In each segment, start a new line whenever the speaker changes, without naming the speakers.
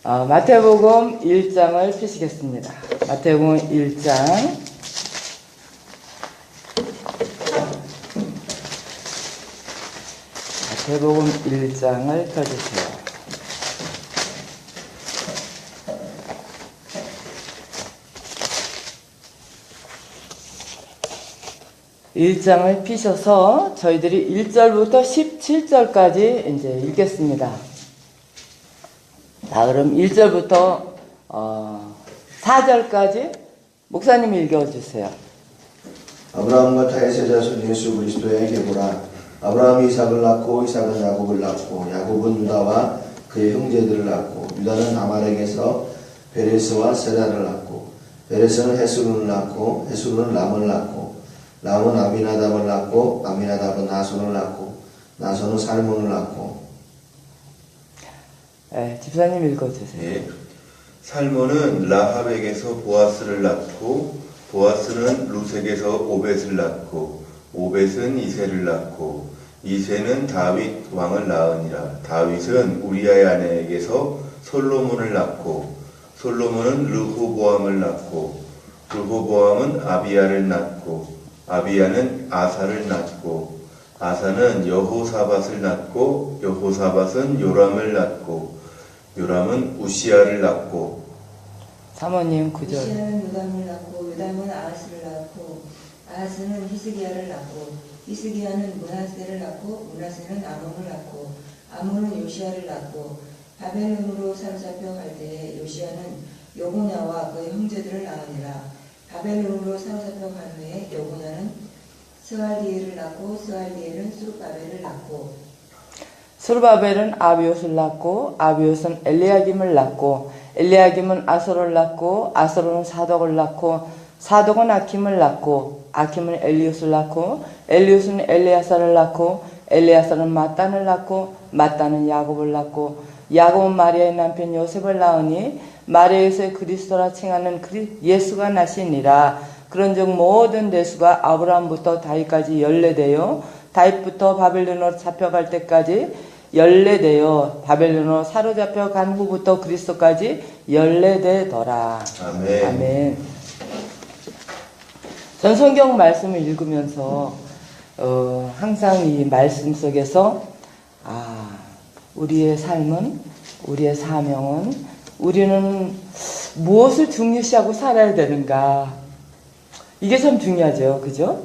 마태복음 1장을 펴시겠습니다. 마태복음 1장. 마태복음 1장을 펴주세요. 일장을 피셔서 저희들이 1절부터 17절까지 이제 읽겠습니다. 자, 그럼 1절부터 4절까지 목사님 읽어주세요.
아브라함과 다윗의 자손 예수 그리스도에게 보라. 아브라함이 이삭을 낳고 이삭은 야곱을 낳고 야곱은 유다와 그의 형제들을 낳고 유다는 아말렉에서 베레스와 세라를 낳고 베레스는 헤스론을 낳고 헤스론은 람을 낳고 람은 아미나답을 낳고 아미나답은 나손을 낳고 나손은 살몬을 낳고.
네, 집사님 읽어주세요.
예. 살몬은 라합에게서 보아스를 낳고 보아스는 루색에서 오벳을 낳고 오벳은 이새를 낳고 이새는 다윗 왕을 낳으니라. 다윗은 우리아의 아내에게서 솔로몬을 낳고 솔로몬은 르호보암을 낳고 르호보암은 아비야를 낳고 아비야는 아사를 낳고 아사는 여호사밧을 낳고 여호사밧은 요람을 낳고 요람은 우시야를 낳고.
사모님 9절.
우시야는 요담을 낳고 요담은 아하스를 낳고 아하스는 히스기야를 낳고 히스기야는 므낫세를 낳고 므낫세는 아몬을 낳고 아몬은 요시야를 낳고 바벨론으로 사로잡혀 갈 때에 요시야는 여고냐와 그의 형제들을 낳으니라. 바벨론으로 사로잡혀 간 후에 여고냐는 스알디엘을 낳고 스알디엘은 수르바벨을 낳고
수르바벨은 아비옷을 낳고 아비옷은 엘리야김을 낳고 엘리야김은 아소를 낳고 아소는 사독을 낳고 사독은 아킴을 낳고 아킴은 엘리웃을 낳고 엘리웃은 엘리야사를 낳고 엘리야사는 마단을 낳고 마단은 야곱을 낳고 야곱은 마리아의 남편 요셉을 낳으니 마리아에서 그리스도라 칭하는 예수가 나시니라. 그런즉 모든 대수가 아브라함부터 다윗까지 연례되어 다윗부터 바벨론으로 잡혀갈 때까지 연례되어 바벨론으로 사로잡혀 간 후부터 그리스도까지 연례되더라.
아멘.
아멘. 전 성경 말씀을 읽으면서 항상 이 말씀 속에서 우리의 삶은, 우리의 사명은, 우리는 무엇을 중요시하고 살아야 되는가, 이게 참 중요하죠. 그죠?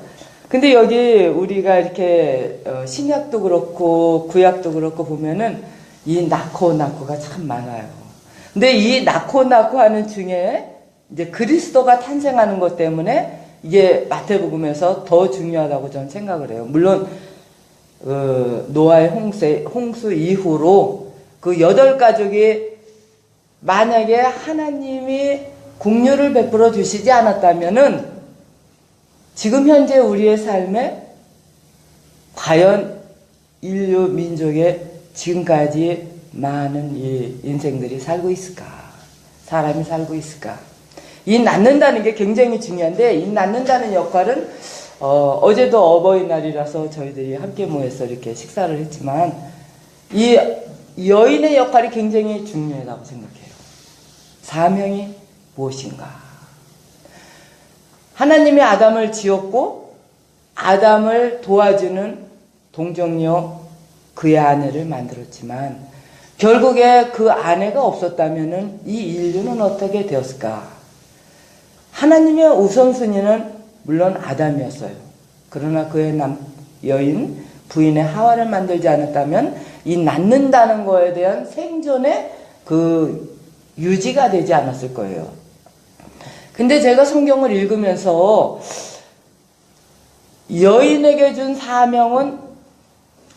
근데 여기 우리가 이렇게 신약도 그렇고 구약도 그렇고 보면은 이 낳고가 참 많아요. 근데 이 낳고 하는 중에 이제 그리스도가 탄생하는 것 때문에 이게 마태복음에서 더 중요하다고 저는 생각을 해요. 물론 노아의 홍수 이후로 그 8가족이 만약에 하나님이 긍휼을 베풀어 주시지 않았다면은 지금 현재 우리의 삶에 과연 인류 민족의 지금까지 많은 이 인생들이 살고 있을까? 사람이 살고 있을까? 이 낳는다는 게 굉장히 중요한데, 이 낳는다는 역할은 어제도 어버이날이라서 저희들이 함께 모여서 이렇게 식사를 했지만 이 여인의 역할이 굉장히 중요하다고 생각해요. 사명이 무엇인가? 하나님이 아담을 지었고 아담을 도와주는 동정녀 그의 아내를 만들었지만 결국에 그 아내가 없었다면 이 인류는 어떻게 되었을까? 하나님의 우선순위는 물론 아담이었어요. 그러나 그의 여인 부인의 하와를 만들지 않았다면 이 낳는다는 거에 대한 생존의 그 유지가 되지 않았을 거예요. 근데 제가 성경을 읽으면서 여인에게 준 사명은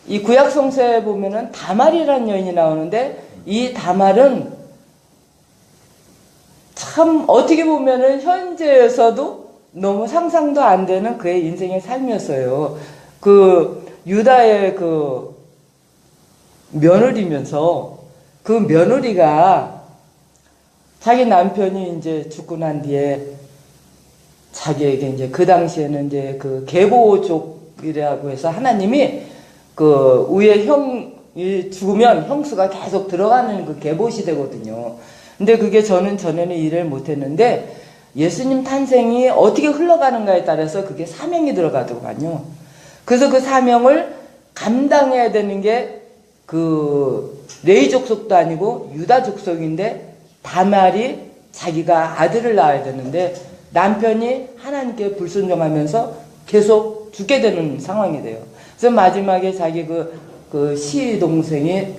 이 구약 성서에 보면은 다말이라는 여인이 나오는데 이 다말은 참 어떻게 보면은 현재에서도 너무 상상도 안 되는 그의 인생의 삶이었어요. 그 유다의 그 며느리면서 그 며느리가 자기 남편이 이제 죽고 난 뒤에 자기에게 이제 그 당시에는 이제 그 계보족이라고 해서 하나님이 그 위에 이 죽으면 형수가 계속 들어가는 그 계보시 되거든요. 근데 그게 저는 전에는 이해를 못했는데 예수님 탄생이 어떻게 흘러가는가에 따라서 그게 사명이 들어가더군요. 그래서 그 사명을 감당해야 되는 게 그 레위 족속도 아니고 유다 족속인데 다말이 자기가 아들을 낳아야 되는데 남편이 하나님께 불순종하면서 계속 죽게 되는 상황이 돼요. 그래서 마지막에 자기 그 시동생이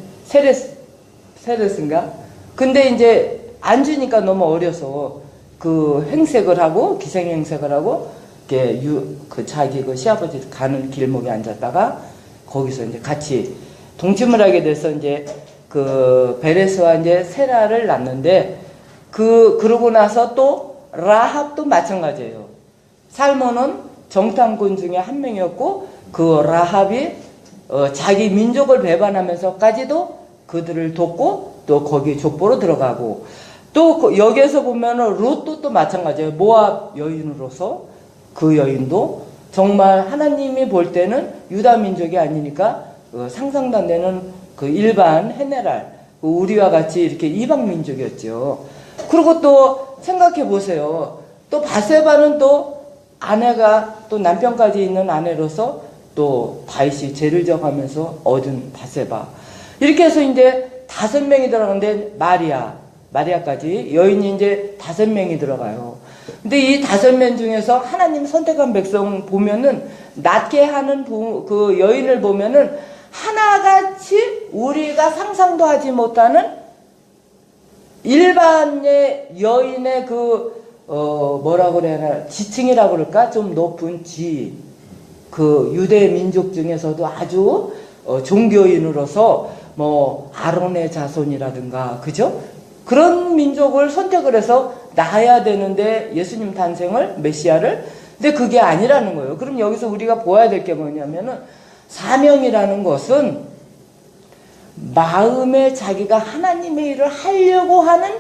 세레스인가? 근데 이제 안 주니까 너무 어려서 그 행색을 하고 기생행색을 하고 이렇게 자기 그 시아버지 가는 길목에 앉았다가 거기서 이제 같이 동침을 하게 돼서 이제 그 베레스와 이제 세라를 낳는데 그러고 나서 또 라합도 마찬가지예요. 살몬은 정탐꾼 중에 한 명이었고 그 라합이 자기 민족을 배반하면서까지도 그들을 돕고 또 거기 족보로 들어가고 또 여기에서 보면은 롯도 또 마찬가지예요. 모압 여인으로서 그 여인도 정말 하나님이 볼 때는 유다 민족이 아니니까 상상도 안 되는 그 일반 헤네랄 우리와 같이 이렇게 이방 민족이었죠. 그리고 또 생각해 보세요. 또 바세바는 또 아내가 또 남편까지 있는 아내로서 또 다윗이 죄를 져가면서 얻은 바세바 이렇게 해서 이제 5명이 들어가는데 마리아까지 여인이 이제 5명이 들어가요. 근데 이 5명 중에서 하나님 선택한 백성 보면은 낫게 하는 그 여인을 보면은 하나같이 우리가 상상도 하지 못하는 일반의 여인의 뭐라고 그래야 지층이라고 그럴까? 좀 높은 그 유대 민족 중에서도 아주 종교인으로서 뭐 아론의 자손이라든가 그죠? 그런 민족을 선택을 해서 낳아야 되는데 예수님 탄생을 메시아를 근데 그게 아니라는 거예요. 그럼 여기서 우리가 보아야 될 게 뭐냐면은 사명이라는 것은 마음에 자기가 하나님의 일을 하려고 하는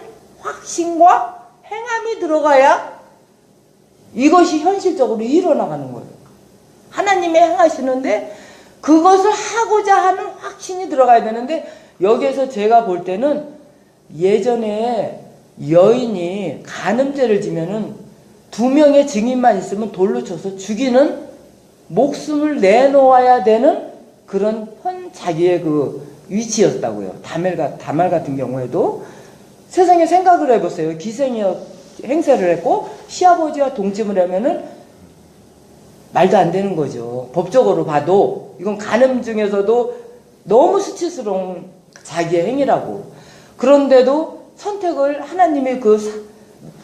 확신과 행함이 들어가야 이것이 현실적으로 일어나가는 거예요. 하나님이 행하시는데 그것을 하고자 하는 확신이 들어가야 되는데 여기에서 제가 볼 때는 예전에 여인이 간음죄를 지면은 2명의 증인만 있으면 돌로 쳐서 죽이는 목숨을 내놓아야 되는 그런 자기의 그 위치였다고요. 다말 같은 경우에도 세상에 생각을 해보세요. 기생이 행세를 했고 시아버지와 동침을 하면은 말도 안 되는 거죠. 법적으로 봐도 이건 간음 중에서도 너무 수치스러운 자기의 행위라고. 그런데도 선택을 하나님이 그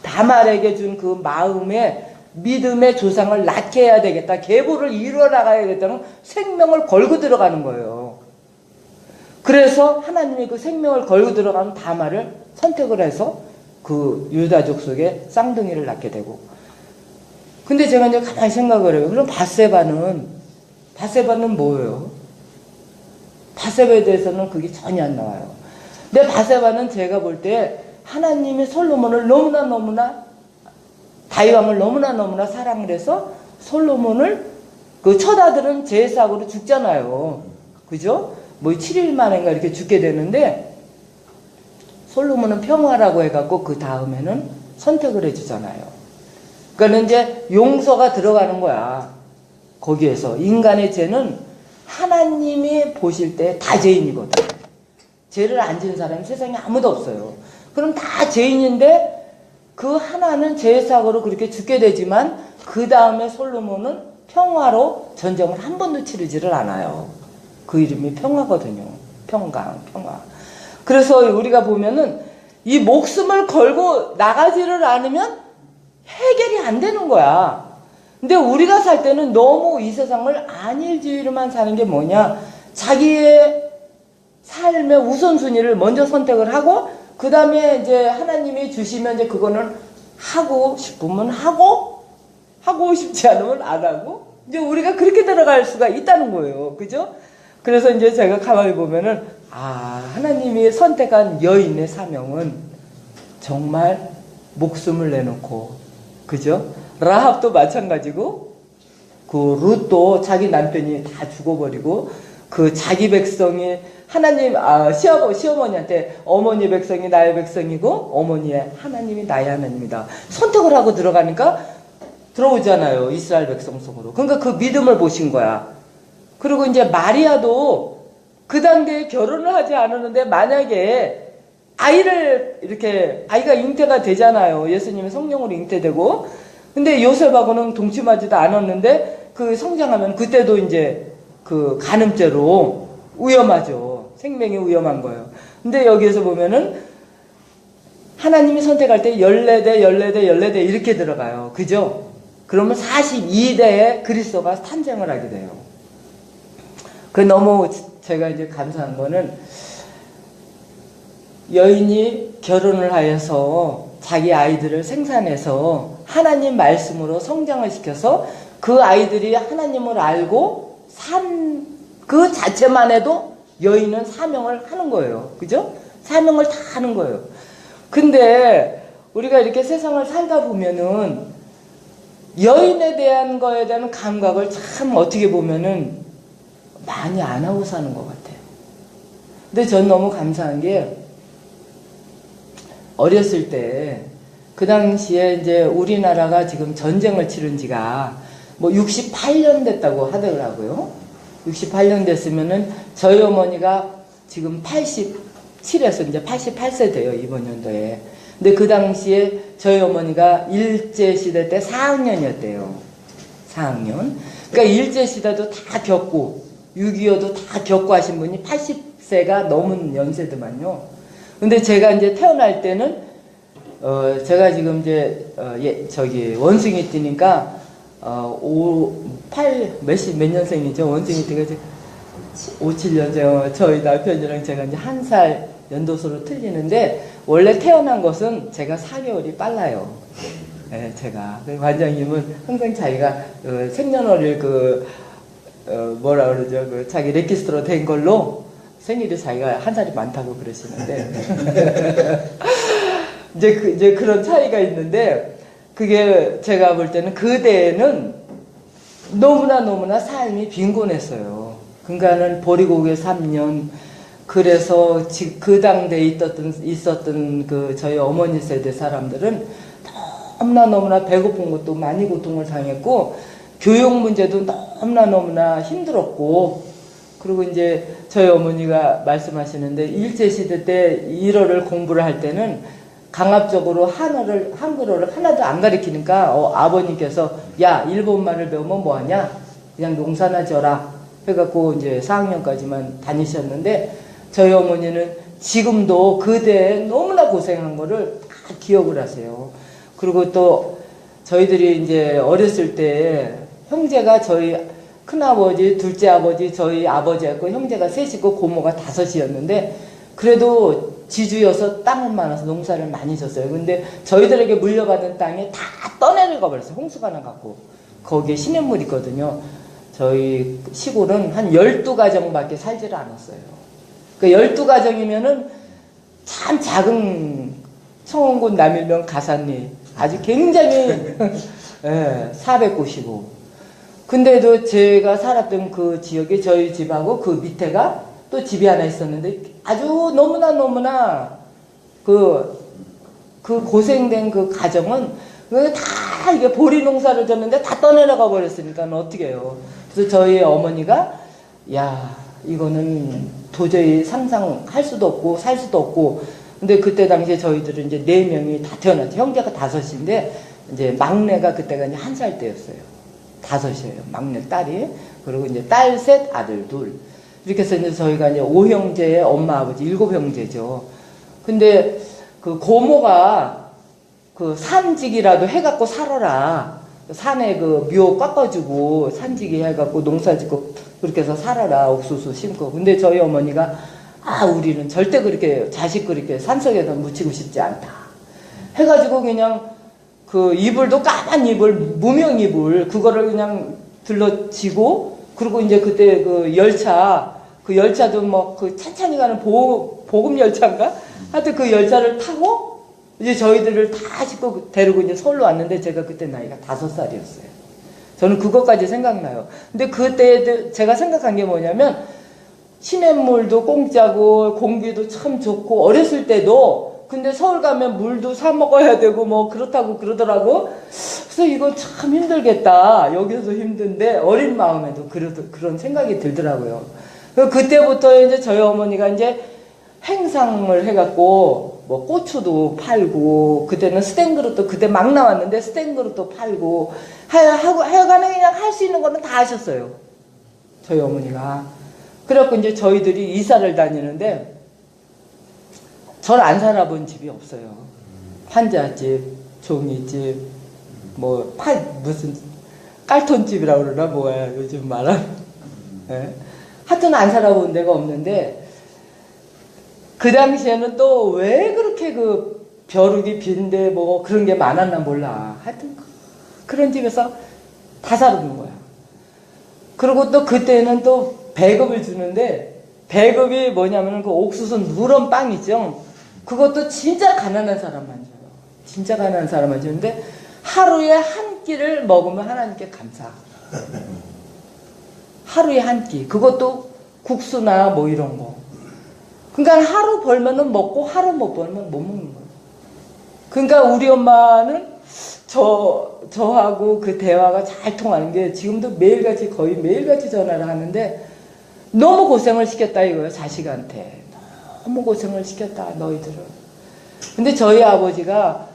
다말에게 준 그 마음의 믿음의 조상을 낳게 해야 되겠다. 계보를 이루어 나가야겠다는 생명을 걸고 들어가는 거예요. 그래서 하나님이 그 생명을 걸고 들어가는 다말을 선택을 해서 그 유다족 속에 쌍둥이를 낳게 되고. 근데 제가 이제 가만히 생각을 해요. 그럼 바세바는 뭐예요? 바세바에 대해서는 그게 전혀 안 나와요. 근데 바세바는 제가 볼 때 하나님이 솔로몬을 너무나 다윗왕을 너무나 사랑을 해서 솔로몬을 그 첫아들은 제사하고로 죽잖아요. 그죠? 뭐 7일 만인가 이렇게 죽게 되는데 솔로몬은 평화라고 해갖고 그 다음에는 선택을 해주잖아요. 그러니까 이제 용서가 들어가는 거야. 거기에서 인간의 죄는 하나님이 보실 때 다 죄인이거든. 죄를 안 지은 사람이 세상에 아무도 없어요. 그럼 다 죄인인데 그 하나는 죄사고로 그렇게 죽게 되지만 그 다음에 솔로몬은 평화로 전쟁을 한 번도 치르지를 않아요. 그 이름이 평화거든요. 평화. 그래서 우리가 보면은 이 목숨을 걸고 나가지를 않으면 해결이 안 되는 거야. 근데 우리가 살 때는 너무 이 세상을 안일주의로만 사는 게 뭐냐? 자기의 삶의 우선순위를 먼저 선택을 하고 그 다음에 이제 하나님이 주시면 이제 그거는 하고 싶으면 하고 싶지 않으면 안 하고 이제 우리가 그렇게 들어갈 수가 있다는 거예요. 그죠? 그래서 이제 제가 가만히 보면은 하나님이 선택한 여인의 사명은 정말 목숨을 내놓고 그죠? 라합도 마찬가지고 그 룻도 자기 남편이 다 죽어버리고 그 자기 백성이 하나님, 시어머니한테 어머니 백성이 나의 백성이고 어머니의 하나님이 나의 하나님이다. 선택을 하고 들어가니까 들어오잖아요. 이스라엘 백성 속으로. 그러니까 그 믿음을 보신 거야. 그리고 이제 마리아도 그 단계에 결혼을 하지 않았는데 만약에 아이가 잉태가 되잖아요. 예수님이 성령으로 잉태되고. 근데 요셉하고는 동침하지도 않았는데 그 성장하면 그때도 이제 그 간음죄로 위험하죠. 생명이 위험한 거예요. 근데 여기에서 보면은 하나님이 선택할 때 14대 이렇게 들어가요. 그죠? 그러면 42대에 그리스도가 탄생을 하게 돼요. 그 너무 제가 이제 감사한 거는 여인이 결혼을 하여서 자기 아이들을 생산해서 하나님 말씀으로 성장을 시켜서 그 아이들이 하나님을 알고 산 그 자체만 해도 여인은 사명을 하는 거예요. 그죠? 사명을 다 하는 거예요. 근데 우리가 이렇게 세상을 살다 보면은 여인에 대한 거에 대한 감각을 참 어떻게 보면은 많이 안 하고 사는 것 같아요. 근데 전 너무 감사한 게 어렸을 때 그 당시에 이제 우리나라가 지금 전쟁을 치른 지가 뭐 68년 됐다고 하더라고요. 68년 됐으면은 저희 어머니가 지금 87에서 이제 88세 돼요, 이번 연도에. 근데 그 당시에 저희 어머니가 일제시대 때 4학년이었대요. 4학년. 그러니까 일제시대도 다 겪고, 6.25도 다 겪고 하신 분이 80세가 넘은 연세더만요. 근데 제가 이제 태어날 때는, 제가 지금 이제, 원숭이 뛰니까, 몇 년생이죠? 원숭이 뛰가 이제 57년, 저희 남편이랑 제가 이제 한 살 연도수로 틀리는데, 원래 태어난 것은 제가 4개월이 빨라요. 네, 제가. 관장님은 항상 자기가, 생년월일 뭐라 그러죠? 자기 레키스트로 된 걸로 생일이 자기가 한 살이 많다고 그러시는데. 이제 그런 차이가 있는데, 그게 제가 볼 때는 그대는 너무나 삶이 빈곤했어요. 그러니까는 보리고개 3년, 그래서 그 당대에 있었던 그 저희 어머니 세대 사람들은 너무나 배고픈 것도 많이 고통을 당했고, 교육 문제도 너무나 힘들었고, 그리고 이제 저희 어머니가 말씀하시는데 일제시대 때 일어를 공부를 할 때는 강압적으로 한글어를 하나도 안 가르치니까 아버님께서 야, 일본말을 배우면 뭐하냐? 그냥 농사나 져라. 해갖고 이제 4학년까지만 다니셨는데 저희 어머니는 지금도 그때 너무나 고생한 거를 다 기억을 하세요. 그리고 또 저희들이 이제 어렸을 때 형제가 저희 큰아버지, 둘째 아버지, 저희 아버지였고 형제가 셋이고 고모가 5이었는데 그래도 지주여서 땅은 많아서 농사를 많이 졌어요. 근데 저희들에게 물려받은 땅이 다 떠내려가 버렸어요. 홍수가 나갖고. 거기에 시냇물이 있거든요. 저희 시골은 한 12가정밖에 살지를 않았어요. 그 12가정이면은 참 작은 청원군 남일면 가산리 아주 굉장히 400곳이고 근데도 제가 살았던 그 지역에 저희 집하고 그 밑에가 또 집이 하나 있었는데 아주 너무나 그 고생된 그 가정은 다 이게 보리 농사를 졌는데 다 떠내려가 버렸으니까 어떻게 해요. 그래서 저희 어머니가 야 이거는 도저히 상상할 수도 없고 살 수도 없고 근데 그때 당시에 저희들은 이제 4명이 다 태어났죠. 형제가 5인데 이제 막내가 그때가 이제 1살 때였어요. 5이에요. 막내 딸이. 그리고 이제 딸 3, 아들 2. 이렇게 해서 이제 저희가 이제 5형제의 엄마, 아버지 7형제죠. 근데 그 고모가 그 산직이라도 해갖고 살아라. 산에 그 묘 깎아주고 산직이 해갖고 농사 짓고 그렇게 해서 살아라. 옥수수 심고. 근데 저희 어머니가 우리는 절대 그렇게 자식 그렇게 산속에서 묻히고 싶지 않다. 해가지고 그냥 그 이불도 까만 이불, 무명 이불, 그거를 그냥 들러지고 그리고 이제 그때 그 열차도 뭐 그 찬찬히 가는 보급 열차인가? 하여튼 그 열차를 타고 이제 저희들을 다 싣고 데리고 이제 서울로 왔는데 제가 그때 나이가 5살이었어요. 저는 그것까지 생각나요. 근데 그때 제가 생각한 게 뭐냐면 시냇물도 공짜고 공기도 참 좋고 어렸을 때도 근데 서울 가면 물도 사 먹어야 되고 뭐 그렇다고 그러더라고. 그래서 이거 참 힘들겠다. 여기서도 힘든데 어린 마음에도 그런 생각이 들더라고요. 그때부터 이제 저희 어머니가 이제 행상을 해갖고 뭐 고추도 팔고 그때는 스텐그릇도 그때 막 나왔는데 스텐그릇도 팔고 하여간에 그냥 할 수 있는 거는 다 하셨어요. 저희 어머니가. 그래갖고 이제 저희들이 이사를 다니는데 전 안 살아본 집이 없어요. 환자집, 종이집, 뭐 무슨 깔톤집이라고 그러나 뭐야 요즘 말은. 네. 하여튼 안 살아본 데가 없는데 그 당시에는 또 왜 그렇게 그 벼룩이 빈데 뭐 그런 게 많았나 몰라. 하여튼 그런 집에서 다 살았는 거야. 그리고 또 그때는 또 배급을 주는데 배급이 뭐냐면 그 옥수수 누런 빵 있죠. 그것도 진짜 가난한 사람만 줘요. 진짜 가난한 사람만 주는데 하루에 한 끼를 먹으면 하나님께 감사. 하루에 한 끼. 그것도 국수나 뭐 이런 거. 그러니까 하루 벌면은 먹고 하루 못 벌면 못 먹는 거예요. 그러니까 우리 엄마는 저하고 그 대화가 잘 통하는 게 지금도 매일같이 거의 매일같이 전화를 하는데 너무 고생을 시켰다 이거예요. 자식한테. 너무 고생을 시켰다 너희들은. 근데 저희 아버지가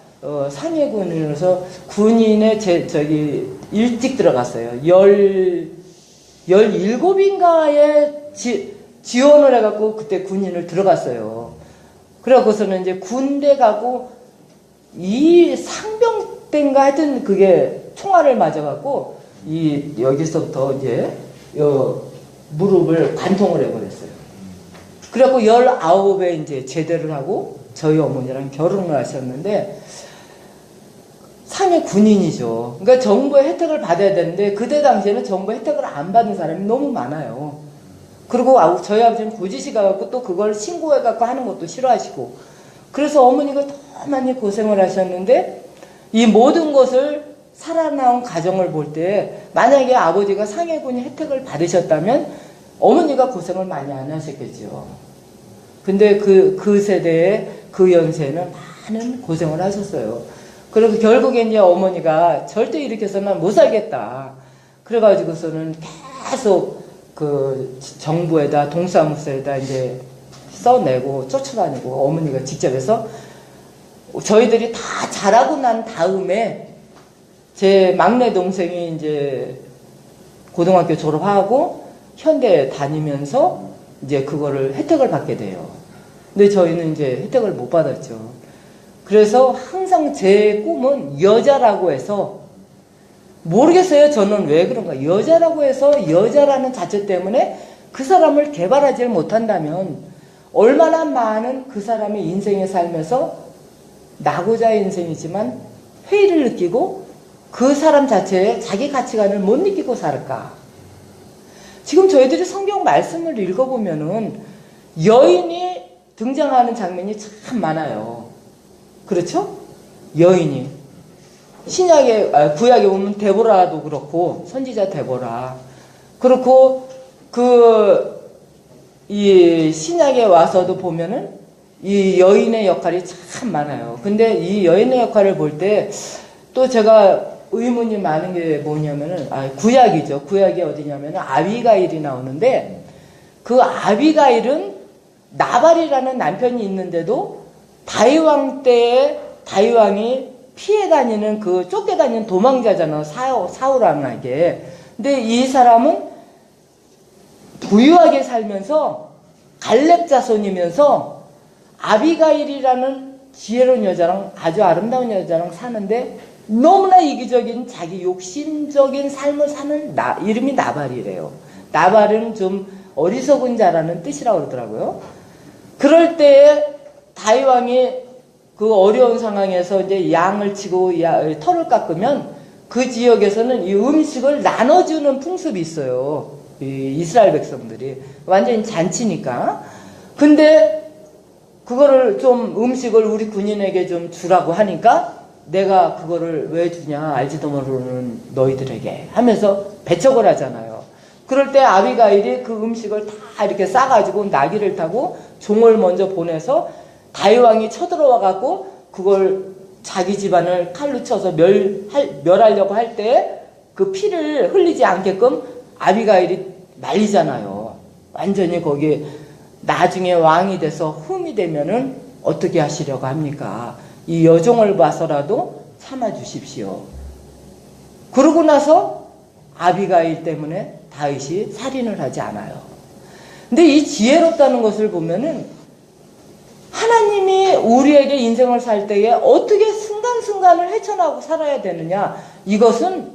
상해군이라서 군인에 저기 일찍 들어갔어요. 17인가에 지원을 해갖고 그때 군인을 들어갔어요. 그러고서는 이제 군대 가고 이 상병 때인가 하여튼 그게 총알을 맞아갖고 여기서부터 이제 무릎을 관통을 해버렸어요. 그래갖고 19에 이제 제대를 하고 저희 어머니랑 결혼을 하셨는데 상해 군인이죠. 그러니까 정부의 혜택을 받아야 되는데 그때 당시에는 정부의 혜택을 안 받는 사람이 너무 많아요. 그리고 저희 아버지는 고지시 가갖고 또 그걸 신고해갖고 하는 것도 싫어하시고 그래서 어머니가 더 많이 고생을 하셨는데 이 모든 것을 살아나온 가정을 볼 때 만약에 아버지가 상해군이 혜택을 받으셨다면 어머니가 고생을 많이 안 하셨겠죠. 근데 그 세대에 그 연세에는 많은 고생을 하셨어요. 그리고 결국에 이제 어머니가 절대 이렇게 해서는 못 살겠다. 그래가지고서는 계속 그 정부에다 동사무소에다 이제 써내고 쫓아다니고 어머니가 직접 해서 저희들이 다 자라고 난 다음에 제 막내 동생이 이제 고등학교 졸업하고 현대 다니면서 이제 그거를 혜택을 받게 돼요. 근데 저희는 이제 혜택을 못 받았죠. 그래서 항상 제 꿈은 여자라고 해서 모르겠어요. 저는 왜 그런가. 여자라고 해서 여자라는 자체 때문에 그 사람을 개발하지 못한다면 얼마나 많은 그 사람의 인생에 살면서 나고자의 인생이지만 회의를 느끼고 그 사람 자체에 자기 가치관을 못 느끼고 살을까. 지금 저희들이 성경 말씀을 읽어보면은 여인이 등장하는 장면이 참 많아요. 그렇죠? 여인이. 구약에 보면 데보라도 그렇고, 선지자 데보라. 그렇고, 이 신약에 와서도 보면은 이 여인의 역할이 참 많아요. 근데 이 여인의 역할을 볼 때 또 제가 의문이 많은 게 뭐냐면은, 구약이죠. 구약이 어디냐면은 아비가일이 나오는데 그 아비가일은 나발이라는 남편이 있는데도 다윗왕 때에 다윗왕이 피해 다니는 쫓겨 다니는 도망자잖아. 사울왕에게. 근데 이 사람은 부유하게 살면서 갈렙 자손이면서 아비가일이라는 지혜로운 여자랑 아주 아름다운 여자랑 사는데 너무나 이기적인 자기 욕심적인 삶을 사는 이름이 나발이래요. 나발은 좀 어리석은 자라는 뜻이라고 그러더라고요. 그럴 때에 다윗왕이 그 어려운 상황에서 이제 양을 치고 털을 깎으면 그 지역에서는 이 음식을 나눠주는 풍습이 있어요. 이 이스라엘 백성들이. 완전히 잔치니까. 근데 그거를 좀 음식을 우리 군인에게 좀 주라고 하니까 내가 그거를 왜 주냐 알지도 모르는 너희들에게 하면서 배척을 하잖아요. 그럴 때 아비가일이 그 음식을 다 이렇게 싸가지고 나귀를 타고 종을 먼저 보내서 다윗왕이 쳐들어와 갖고 그걸 자기 집안을 칼로 쳐서 멸하려고 할 때 그 피를 흘리지 않게끔 아비가일이 말리잖아요. 완전히 거기에 나중에 왕이 돼서 흠이 되면은 어떻게 하시려고 합니까? 이 여종을 봐서라도 참아 주십시오. 그러고 나서 아비가일 때문에 다윗이 살인을 하지 않아요. 근데 이 지혜롭다는 것을 보면은 하나님이 우리에게 인생을 살 때에 어떻게 순간순간을 헤쳐나가고 살아야 되느냐, 이것은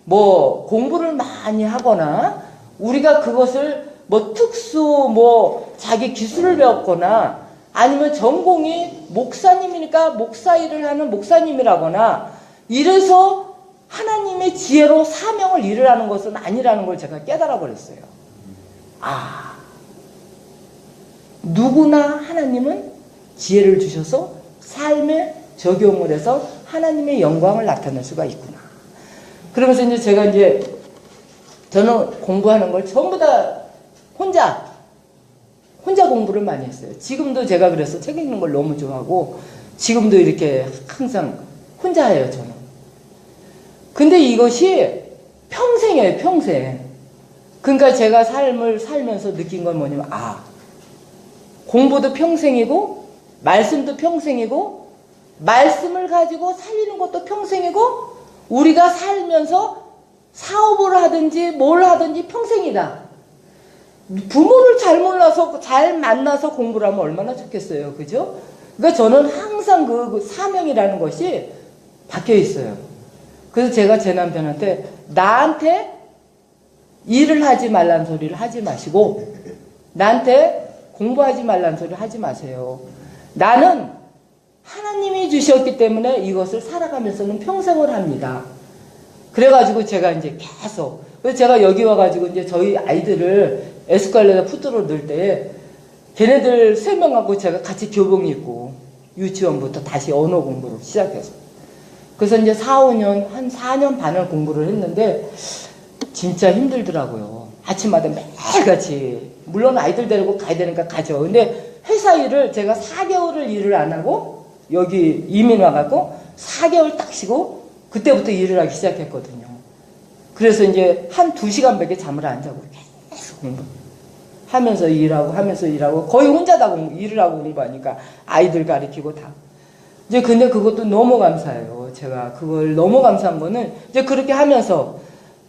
뭐 공부를 많이 하거나 우리가 그것을 뭐 특수 뭐 자기 기술을 배웠거나 아니면 전공이 목사님이니까 목사 일을 하는 목사님이라거나 이래서 하나님의 지혜로 사명을 이루라는 것은 아니라는 걸 제가 깨달아 버렸어요. 누구나 하나님은 지혜를 주셔서 삶에 적용을 해서 하나님의 영광을 나타낼 수가 있구나. 그러면서 이제 제가 이제 저는 공부하는 걸 전부 다 혼자 공부를 많이 했어요. 지금도 제가 그래서 책 읽는 걸 너무 좋아하고 지금도 이렇게 항상 혼자 해요, 저는. 근데 이것이 평생이에요, 평생. 그러니까 제가 삶을 살면서 느낀 건 뭐냐면, 공부도 평생이고 말씀도 평생이고 말씀을 가지고 살리는 것도 평생이고 우리가 살면서 사업을 하든지 뭘 하든지 평생이다. 부모를 잘 몰라서 잘 만나서 공부를 하면 얼마나 좋겠어요, 그죠? 그러니까 저는 항상 그 사명이라는 것이 박혀 있어요. 그래서 제가 제 남편한테 나한테 일을 하지 말라는 소리를 하지 마시고 나한테 공부하지 말라는 소리를 하지 마세요. 나는 하나님이 주셨기 때문에 이것을 살아가면서는 평생을 합니다. 그래가지고 제가 이제 계속, 그래서 제가 여기 와가지고 이제 저희 아이들을 에스컬레이터 푸드로 넣을 때 걔네들 3명하고 제가 같이 교복이 있고 유치원부터 다시 언어 공부를 시작해서 그래서 이제 4, 5년, 한 4년 반을 공부를 했는데 진짜 힘들더라고요. 아침마다 매일같이. 물론 아이들 데리고 가야 되니까 가죠. 근데 회사 일을 제가 4개월을 일을 안 하고 여기 이민 와갖고 4개월 딱 쉬고 그때부터 일을 하기 시작했거든요. 그래서 이제 한 2시간밖에 잠을 안 자고 계속 하면서 일하고 거의 혼자 다 일을 하고 공부하니까 아이들 가르치고 다. 이제 근데 그것도 너무 감사해요. 제가 그걸 너무 감사한 거는 이제 그렇게 하면서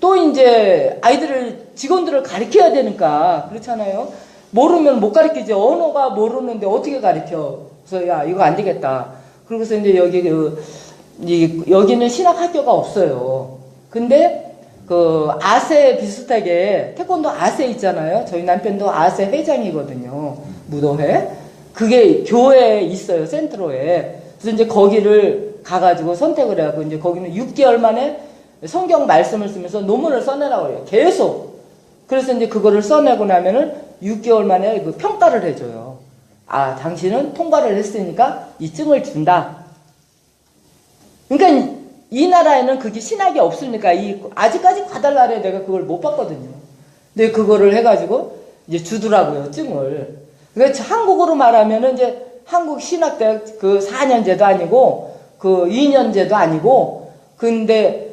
또 이제 아이들을 직원들을 가르쳐야 되니까 그렇잖아요. 모르면 못 가르치지. 언어가 모르는데 어떻게 가르쳐? 그래서 야 이거 안 되겠다. 그러고서 이제 여기는 신학학교가 없어요. 근데 그 아세 비슷하게 태권도 아세 있잖아요. 저희 남편도 아세 회장이거든요. 무도회. 그게 교회에 있어요. 센트로에. 그래서 이제 거기를 가가지고 선택을 해갖고 이제 거기는 6개월 만에 성경 말씀을 쓰면서 논문을 써내라고 해요. 계속. 그래서 이제 그거를 써내고 나면은 6개월 만에 그 평가를 해줘요. 당신은 통과를 했으니까 이 증을 준다. 그러니까 이 나라에는 그게 신학이 없으니까 아직까지 과달날에 내가 그걸 못 봤거든요. 근데 그거를 해가지고 이제 주더라고요, 증을. 그러니까 한국으로 말하면은 이제 한국 신학대학 그 4년제도 아니고 그 2년제도 아니고 근데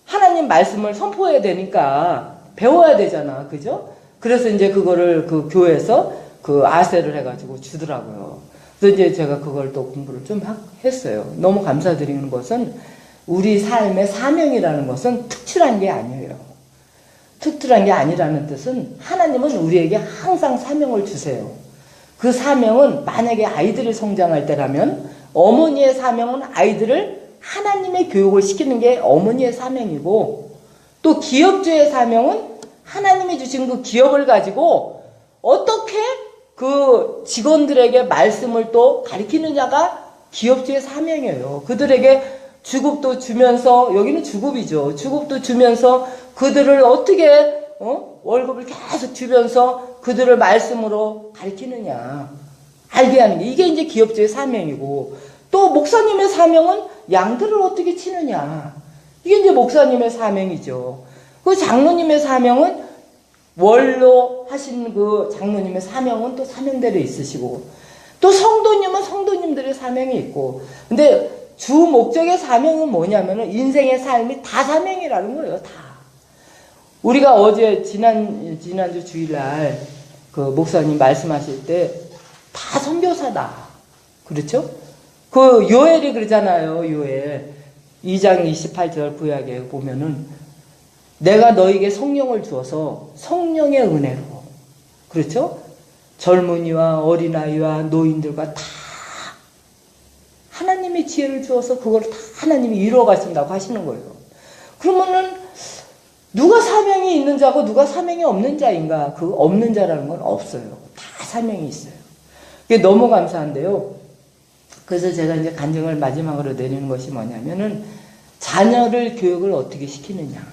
하나님 말씀을 선포해야 되니까 배워야 되잖아. 그죠? 그래서 이제 그거를 그 교회에서 그 아세를 해가지고 주더라고요. 그래서 이제 제가 그걸 또 공부를 좀 했어요. 너무 감사드리는 것은 우리 삶의 사명이라는 것은 특출한 게 아니에요. 특출한 게 아니라는 뜻은 하나님은 우리에게 항상 사명을 주세요. 그 사명은 만약에 아이들이 성장할 때라면 어머니의 사명은 아이들을 하나님의 교육을 시키는 게 어머니의 사명이고 또 기업주의 사명은 하나님이 주신 그 기업을 가지고 어떻게 그 직원들에게 말씀을 또 가르치느냐가 기업주의 사명이에요. 그들에게 주급도 주면서 여기는 주급이죠. 주급도 주면서 그들을 어떻게 월급을 계속 주면서 그들을 말씀으로 가르치느냐 알게 하는 게 이게 이제 기업주의 사명이고 또 목사님의 사명은 양들을 어떻게 치느냐 이게 이제 목사님의 사명이죠. 그 장로님의 사명은 원로 하신 그 장로님의 사명은 또 사명대로 있으시고, 또 성도님은 성도님들의 사명이 있고, 근데 주 목적의 사명은 뭐냐면은 인생의 삶이 다 사명이라는 거예요, 다. 우리가 어제 지난주 주일날 그 목사님 말씀하실 때 다 선교사다. 그렇죠? 그 요엘이 그러잖아요, 요엘. 2장 28절 구약에 보면은 내가 너에게 성령을 주어서 성령의 은혜로, 그렇죠? 젊은이와 어린아이와 노인들과 다 하나님의 지혜를 주어서 그걸 다 하나님이 이루어 가신다고 하시는 거예요. 그러면은 누가 사명이 있는 자고 누가 사명이 없는 자인가? 그 없는 자라는 건 없어요. 다 사명이 있어요. 그게 너무 감사한데요. 그래서 제가 이제 간증을 마지막으로 내리는 것이 뭐냐면은 자녀를 교육을 어떻게 시키느냐.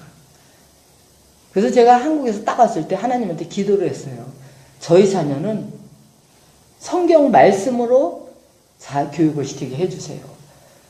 그래서 제가 한국에서 딱 왔을 때 하나님한테 기도를 했어요. 저희 자녀는 성경 말씀으로 교육을 시키게 해주세요.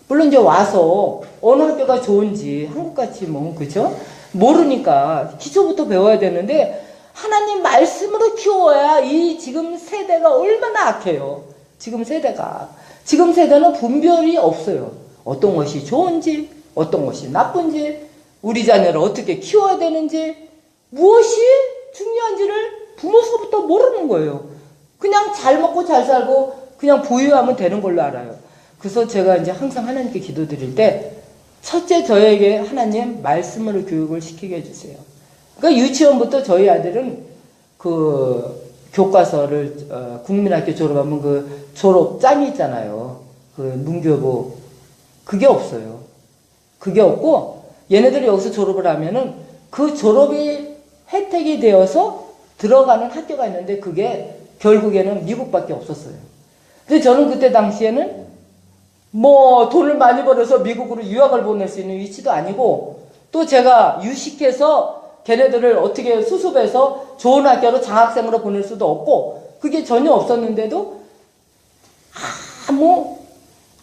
물론 이제 와서 어느 학교가 좋은지 한국같이 뭐 그죠? 모르니까 기초부터 배워야 되는데 하나님 말씀으로 키워야 이 지금 세대가 얼마나 악해요. 지금 세대는 분별이 없어요. 어떤 것이 좋은지 어떤 것이 나쁜지 우리 자녀를 어떻게 키워야 되는지 무엇이 중요한지를 부모서부터 모르는 거예요. 그냥 잘 먹고 잘 살고 그냥 부유하면 되는 걸로 알아요. 그래서 제가 이제 항상 하나님께 기도드릴 때 첫째 저에게 하나님 말씀으로 교육을 시키게 해주세요. 그러니까 유치원부터 저희 아들은 그 교과서를 국민학교 졸업하면 그 졸업장이 있잖아요. 그 문교부 그게 없어요. 그게 없고 얘네들이 여기서 졸업을 하면은 그 졸업이 혜택이 되어서 들어가는 학교가 있는데 그게 결국에는 미국밖에 없었어요. 근데 저는 그때 당시에는 뭐 돈을 많이 벌어서 미국으로 유학을 보낼 수 있는 위치도 아니고 또 제가 유식해서 걔네들을 어떻게 수습해서 좋은 학교로 장학생으로 보낼 수도 없고 그게 전혀 없었는데도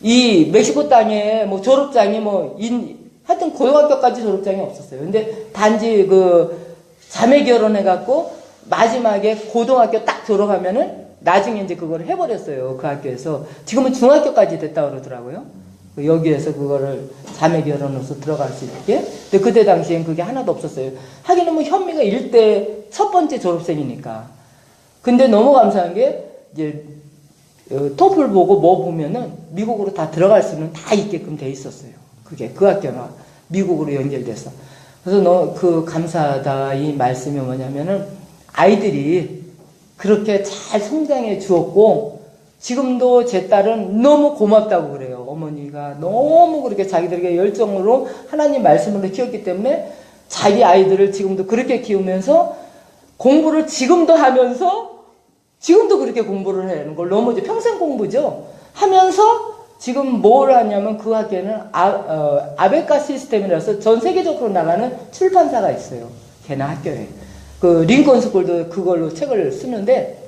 이 멕시코 땅에 뭐 졸업장이 하여튼 고등학교까지 졸업장이 없었어요. 근데 단지 그 자매 결혼해갖고 마지막에 고등학교 딱 졸업하면은 나중에 이제 그걸 해버렸어요. 그 학교에서. 지금은 중학교까지 됐다 그러더라고요. 여기에서 그거를 자매 결혼으로서 들어갈 수 있게. 근데 그때 당시엔 그게 하나도 없었어요. 하기는 뭐 현미가 일대 첫 번째 졸업생이니까. 근데 너무 감사한 게 이제 토플 보고 뭐 보면은 미국으로 다 들어갈 수는 다 있게끔 돼 있었어요. 그게 그 학교가 미국으로 연결돼서. 그래서 그 감사하다 이 말씀이 뭐냐면은 아이들이 그렇게 잘 성장해 주었고 지금도 제 딸은 너무 고맙다고 그래요. 어머니가 너무 그렇게 자기들에게 열정으로 하나님 말씀으로 키웠기 때문에 자기 아이들을 지금도 그렇게 키우면서 공부를 지금도 하면서 지금도 그렇게 공부를 하는 걸 너무 이제 평생 공부죠. 하면서 지금 뭘 하냐면 그 학교에는 아베카 시스템이라서 전 세계적으로 나가는 출판사가 있어요. 걔네 학교에. 그 링컨 스쿨도 그걸로 책을 쓰는데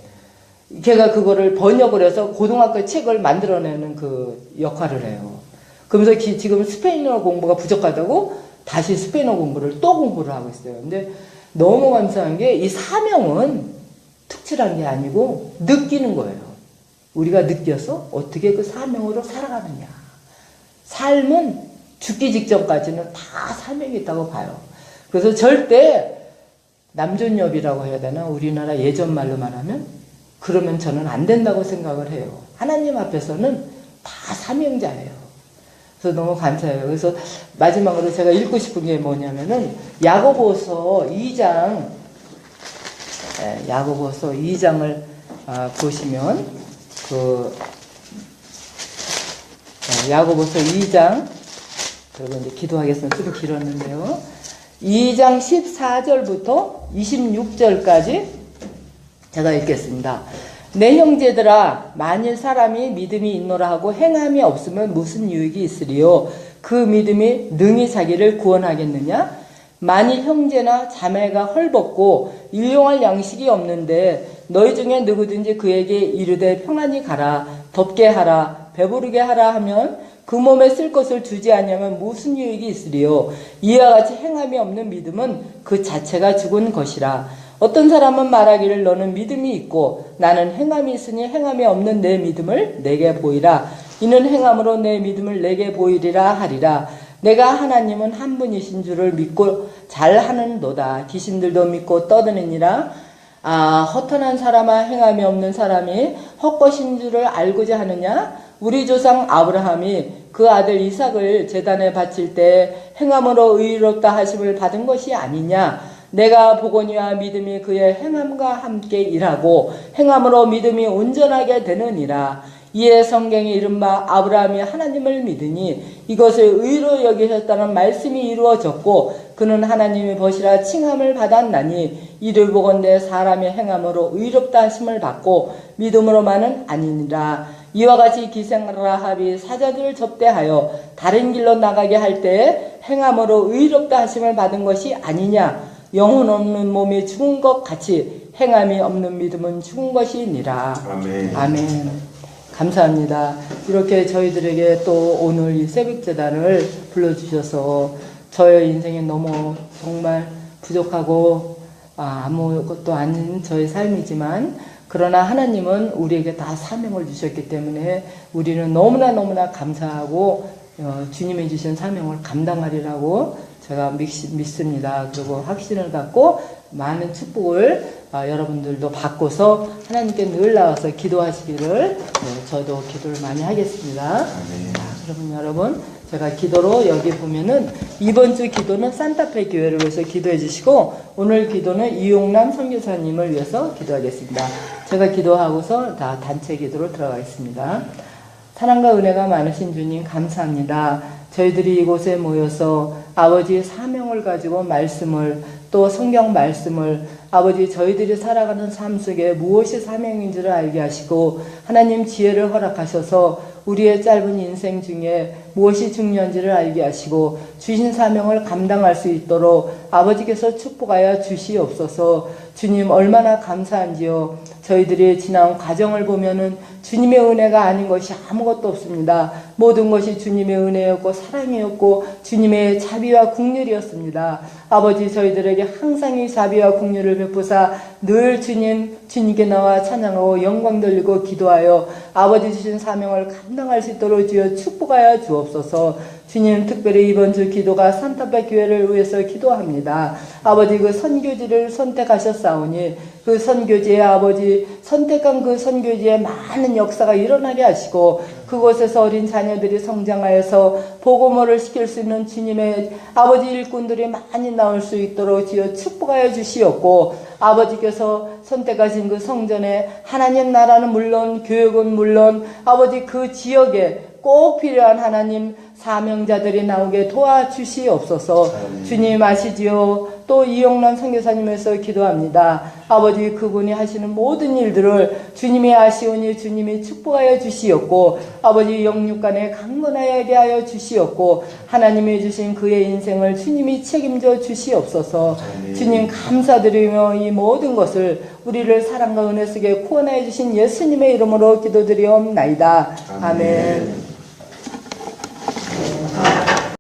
걔가 그거를 번역을 해서 고등학교 책을 만들어내는 그 역할을 해요. 그러면서 지금 스페인어 공부가 부족하다고 다시 스페인어 공부를 또 공부를 하고 있어요. 근데 너무 감사한 게 이 사명은 특출한 게 아니고 느끼는 거예요. 우리가 느껴서 어떻게 그 사명으로 살아가느냐. 삶은 죽기 직전까지는 다 사명이 있다고 봐요. 그래서 절대 남존여비라고 해야 되나? 우리나라 예전 말로 말하면 그러면 저는 안 된다고 생각을 해요. 하나님 앞에서는 다 사명자예요. 그래서 너무 감사해요. 그래서 마지막으로 제가 읽고 싶은 게 뭐냐면은 야고보서 2장 야고보서 2장을 보시면 야고보서 2장 그리고 이제 기도하겠습니다. 좀 길었는데요. 2장 14절부터 26절까지 제가 읽겠습니다. 내 형제들아 만일 사람이 믿음이 있노라 하고 행함이 없으면 무슨 유익이 있으리요? 그 믿음이 능히 자기를 구원하겠느냐? 만일 형제나 자매가 헐벗고 일용할 양식이 없는데 너희 중에 누구든지 그에게 이르되 평안히 가라 덥게 하라 배부르게 하라 하면 그 몸에 쓸 것을 주지 않으면 무슨 유익이 있으리요? 이와 같이 행함이 없는 믿음은 그 자체가 죽은 것이라. 어떤 사람은 말하기를 너는 믿음이 있고 나는 행함이 있으니 행함이 없는 내 믿음을 내게 보이라. 이는 행함으로 내 믿음을 내게 보이리라 하리라. 내가 하나님은 한 분이신 줄을 믿고 잘하는도다. 귀신들도 믿고 떠드느니라. 허탄한 사람아 행함이 없는 사람이 헛것인 줄을 알고자 하느냐? 우리 조상 아브라함이 그 아들 이삭을 제단에 바칠 때 행함으로 의롭다 하심을 받은 것이 아니냐? 내가 보거니와 믿음이 그의 행함과 함께 일하고 행함으로 믿음이 온전하게 되느니라. 이에 성경에 이른바 아브라함이 하나님을 믿으니 이것을 의로 여기셨다는 말씀이 이루어졌고 그는 하나님의 벗이라 칭함을 받았나니 이를 보건대 사람의 행함으로 의롭다 하심을 받고 믿음으로만은 아니니라. 이와 같이 기생라합이 사자들을 접대하여 다른 길로 나가게 할 때에 행함으로 의롭다 하심을 받은 것이 아니냐. 영혼 없는 몸이 죽은 것 같이 행함이 없는 믿음은 죽은 것이니라.
아멘.
아멘. 감사합니다. 이렇게 저희들에게 또 오늘 이 새벽재단을 불러주셔서 저의 인생에 너무 정말 부족하고 아무것도 아닌 저의 삶이지만 그러나 하나님은 우리에게 다 사명을 주셨기 때문에 우리는 너무나 감사하고 주님이 주신 사명을 감당하리라고 제가 믿습니다. 그리고 확신을 갖고 많은 축복을 여러분들도 받고서 하나님께 늘 나와서 기도하시기를 저도 기도를 많이 하겠습니다. 그러면 여러분 제가 기도로 여기 보면은 이번 주 기도는 산타페 교회를 위해서 기도해 주시고 오늘 기도는 이용남 선교사님을 위해서 기도하겠습니다. 제가 기도하고서 다 단체 기도로 들어가겠습니다. 사랑과 은혜가 많으신 주님 감사합니다. 저희들이 이곳에 모여서 아버지의 사명을 가지고 말씀을 또 성경 말씀을 아버지 저희들이 살아가는 삶 속에 무엇이 사명인지를 알게 하시고 하나님 지혜를 허락하셔서 우리의 짧은 인생 중에 무엇이 중요한지를 알게 하시고 주신 사명을 감당할 수 있도록 아버지께서 축복하여 주시옵소서. 주님 얼마나 감사한지요. 저희들이 지나온 과정을 보면은 주님의 은혜가 아닌 것이 아무것도 없습니다. 모든 것이 주님의 은혜였고 사랑이었고 주님의 자비와 긍휼이었습니다. 아버지 저희들에게 항상 이 자비와 긍휼을 베푸사 늘 주님께 나와 찬양하고 영광 돌리고 기도하여 아버지 주신 사명을 감당할 수 있도록 주여 축복하여 주옵소서. 주님 특별히 이번 주 기도가 산타페 교회를 위해서 기도합니다. 아버지 그 선교지를 선택하셨사오니 그 선교지에 아버지 선택한 그 선교지에 많은 역사가 일어나게 하시고 그곳에서 어린 자녀들이 성장하여서 복음화를 시킬 수 있는 주님의 아버지 일꾼들이 많이 나올 수 있도록 주여 축복하여 주시옵고 아버지께서 선택하신 그 성전에 하나님 나라는 물론 교육은 물론 아버지 그 지역에 꼭 필요한 하나님 사명자들이 나오게 도와주시옵소서. 주님 아시지요. 또 이용란 선교사님에서 기도합니다. 아버지 그분이 하시는 모든 일들을 주님이 아시오니 주님이 축복하여 주시옵고 아버지 영육간에 강건하게 하여 주시옵고 하나님이 주신 그의 인생을 주님이 책임져 주시옵소서. 주님 감사드리며 이 모든 것을 우리를 사랑과 은혜 속에 구원하여 주신 예수님의 이름으로 기도드리옵나이다. 아멘.